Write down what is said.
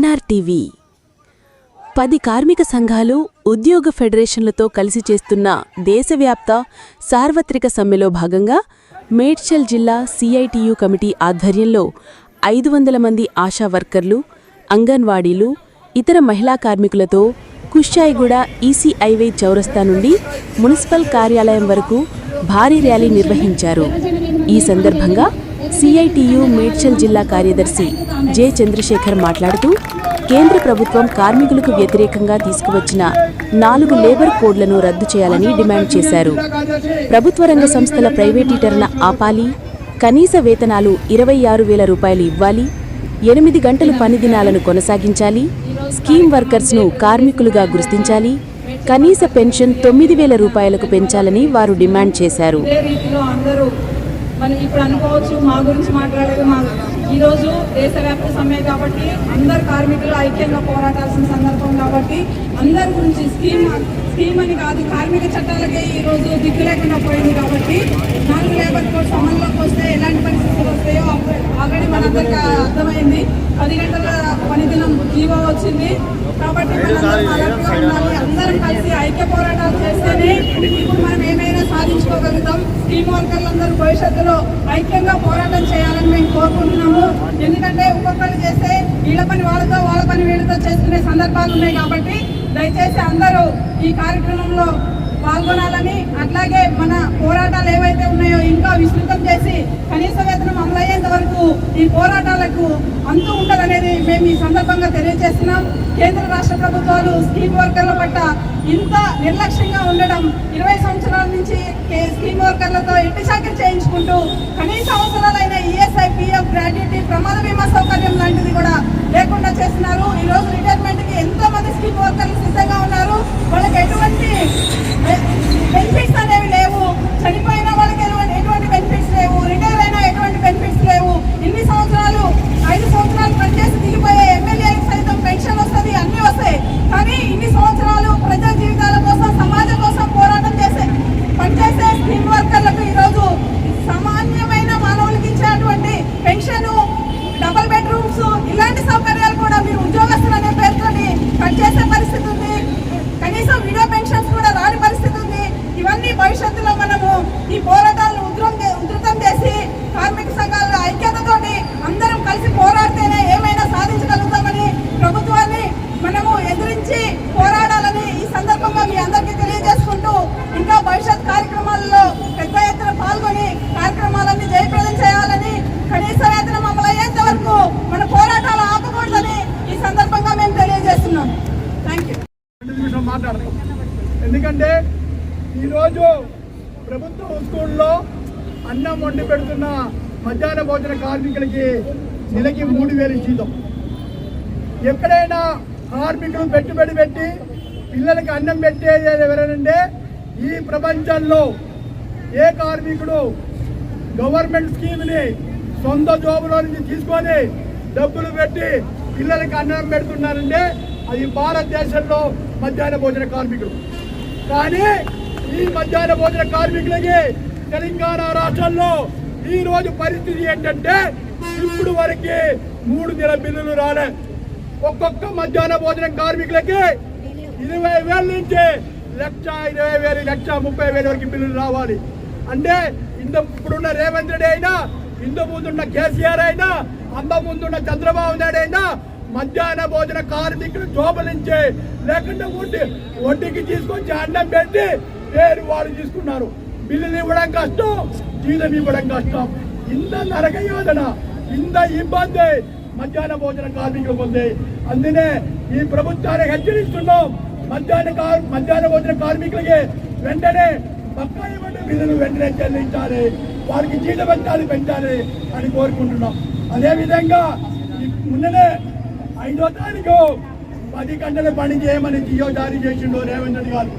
NRTV 10 కార్మిక సంఘాలు ఉద్యోగ ఫెడరేషన్లతో కలిసి చేస్తున్న దేశవ్యాప్త సార్వత్రిక సమ్మెలో భాగంగా మేడ్చల్ జిల్లా సిఐటియు కమిటీ ఆధ్వర్యంలో 500 మంది ఆశా వర్కర్లు, అంగన్వాడీలు, ఇతర మహిళా కార్మికులతో కుషాయిగూడ ఈసీఐవై చౌరస్తా నుండి మున్సిపల్ కార్యాలయం వరకు భారీ ర్యాలీ నిర్వహించారు. ఈ సందర్భంగా సిఐటియు మేడ్చల్ జిల్లా కార్యదర్శి జె చంద్రశేఖర్ మాట్లాడుతూ, కేంద్ర ప్రభుత్వం కార్మికులకు వ్యతిరేకంగా తీసుకువచ్చిన 4 లేబర్ కోడ్లను రద్దు చేయాలని డిమాండ్ చేశారు. ప్రభుత్వ రంగ సంస్థల ప్రైవేటీకరణ ఆపాలి, కనీస వేతనాలు 26,000 రూపాయలు ఇవ్వాలి, 8 గంటలు పని దినాలను కొనసాగించాలి, స్కీమ్ వర్కర్స్ను కార్మికులుగా గుర్తించాలి, కనీస పెన్షన్ 9,000 రూపాయలకు పెంచాలని వారు డిమాండ్ చేశారు. మనం ఇప్పుడు అనుకోవచ్చు, మా గురించి మాట్లాడేది ఈరోజు దేశవ్యాప్త సమ్మె కాబట్టి అందరు కార్మికులు ఐక్యంగా పోరాటాల్సిన సందర్భం కాబట్టి అందరి గురించి స్కీమ్ అని కాదు, కార్మిక చట్టాలకే ఈరోజు దిక్కు లేకుండా పోయింది కాబట్టి 4 లేబర్ కోడ్స్ అమల్లోకి వస్తే ఎలాంటి పరిస్థితులు వస్తాయో ఆల్రెడీ మనందరికీ అర్థమైంది. 10 గంటల పని దినం జీవో వచ్చింది కాబట్టి అందరం కలిసి ఐక్య పోరాటాలు చేస్తేనే ఇప్పుడు మనం ఏమైనా సాధించుకోగలుగుతాం. స్కీమ్ వర్కర్లందరూ భవిష్యత్తులో ఐక్యంగా పోరాటం చేయాలని మేము కోరుకుంటున్నాము. ఎందుకంటే ఒక్కొక్కరు చేస్తే వీళ్ళ పని వాళ్ళతో, వాళ్ళ పని వీళ్ళతో చేసుకునే సందర్భాలు ఉన్నాయి కాబట్టి దయచేసి అందరూ ఈ కార్యక్రమంలో పాల్గొనాలని, అట్లాగే మన పోరాటాలు ఏవైతే ఉన్నాయో ఇంకా విస్తృతం చేసి కనీస వేతనం అమలయ్యేంత వరకు ఈ పోరాటాలకు అంతు ఉండదనేది మేము ఈ సందర్భంగా తెలియజేస్తున్నాం. కేంద్ర రాష్ట్ర ప్రభుత్వాలు స్కీమ్ వర్కర్ల పట్ల ఇంత నిర్లక్ష్యంగా ఉండడం, 20 సంవత్సరాల నుంచి స్కీమ్ వర్కర్లతో ఇంటి చాకరీ చేయించుకుంటూ కనీస అవసరాలైన ఈఎస్ఐ, పిఎఫ్, గ్రాడ్యుటీ, ప్రమాద బీమా సౌకర్యం లాంటిది కూడా లేకుండా చేస్తున్నారు. ఈరోజు రిటైర్మెంట్కి ఎంతో మంది స్కీమ్ వర్కర్లు సిద్ధంగా ఉన్నారు. వాళ్ళకి ఎటువంటి బెనిఫిట్స్ అనేవి లేవు, చనిపోయిన వాళ్ళకి ఎటువంటి బెనిఫిట్స్ లేవు, రిటైర్ అయినా ఎటువంటి బెనిఫిట్స్ లేవు. ఇన్ని సంవత్సరాలు 5 సంవత్సరాలు పనిచేసి దిగిపోయే ఎమ్మెల్యేలకు సైతం పెన్షన్ వస్తుంది, అన్నీ వస్తాయి. కానీ ఇన్ని సంవత్సరాలు ప్రజా జీవితాల కోసం, సమాజం కోసం పోరాటం పనిచేసే స్కీమ్ వర్కర్లకు ఈరోజు సామాన్యమైన మానవులకి ఇచ్చేటువంటి పెన్షన్, డబుల్ బెడ్రూమ్స్ ఇలాంటి సౌకర్యాలు కూడా మీరు ఉద్యోగస్తులు అనే పేరుతోని కట్ చేసే పరిస్థితి ఉంది. కనీసం విడో పెన్షన్స్ కూడా రాని పరిస్థితి ఉంది. ఇవన్నీ భవిష్యత్తులో మనము ఈ పోరాటాలను ఉధృతం చేసి కార్మిక సంఘాల ఐక్యతతోటి అందరం కలిసి పోరాడితేనే ఏమైనా సాధించగలుగుతామని ప్రభుత్వాన్ని మనము ఎదిరించి పోరాడాలని ఈ సందర్భంగా మీ అందరికీ తెలియజేసుకుంటూ, ఇంకా భవిష్యత్ కార్యక్రమాల్లో పెద్ద ఎత్తున పాల్గొని కార్యక్రమాలన్నీ జయప్రదం చేయాలని, కనీస వేతనం అమలయ్యేంత వరకు మన పోరాటాలు ఆపకూడదని ఈ సందర్భంగా మేము తెలియజేస్తున్నాం. Thank you. ఎందుకంటే ఈరోజు ప్రభుత్వ స్కూల్లో అన్నం వండి పెడుతున్న మధ్యాహ్న భోజన కార్మికులకి నెలకి 3,000 జీతం. ఎక్కడైనా కార్మికులు పెట్టుబడి పెట్టి పిల్లలకి అన్నం పెట్టేది ఎవరంటే ఈ ప్రపంచంలో ఏ కార్మికుడు గవర్నమెంట్ స్కీమ్ని సొంత జోబులో నుంచి తీసుకొని డబ్బులు పెట్టి పిల్లలకి అన్నం పెడుతున్నారంటే అది భారతదేశంలో మధ్యాహ్న భోజన కార్మికులు. కానీ ఈ మధ్యాహ్న భోజన కార్మికులకి తెలంగాణ రాష్ట్రంలో ఈరోజు పరిస్థితి ఏంటంటే ఇప్పుడు వరకు 3 నెలల బిల్లులు రాలే. ఒక్కొక్క మధ్యాహ్న భోజన కార్మికులకి 20,000 నుంచి 1,20,000, 1,30,000 వరకు బిల్లులు రావాలి. అంటే ఇప్పుడున్న రేవంత్ రెడ్డి అయినా, ఇందు ముందున్న కేసీఆర్ అయినా, అంత ముందున్న చంద్రబాబు నాయుడు అయినా మధ్యాహ్న భోజన కార్మికులు జోబుల నుంచి లేకుండా వడ్డీకి తీసుకొచ్చి అన్నం పెట్టి పేరు వాళ్ళు తీసుకున్నారు. బిల్లులు ఇవ్వడం కష్టం, జీతం ఇవ్వడం కష్టం. ఇంత నరక యోజన, ఇంత ఇబ్బంది మధ్యాహ్న భోజన కార్మికులకు ఉంది. అందునే ఈ ప్రభుత్వాన్ని హెచ్చరిస్తున్నాం. మధ్యాహ్న భోజన కార్మికులకి వెంటనే బకాయి పడ్డ బిల్లులు వెంటనే చెల్లించాలి, వారికి జీతం పెంచాలి అని కోరుకుంటున్నాం. అదేవిధంగా మొన్ననే 5వ తారీఖు 10 గంటల పని చేయమని జియో జారీ చేసిండు రేవంత్ రెడ్డి గారు.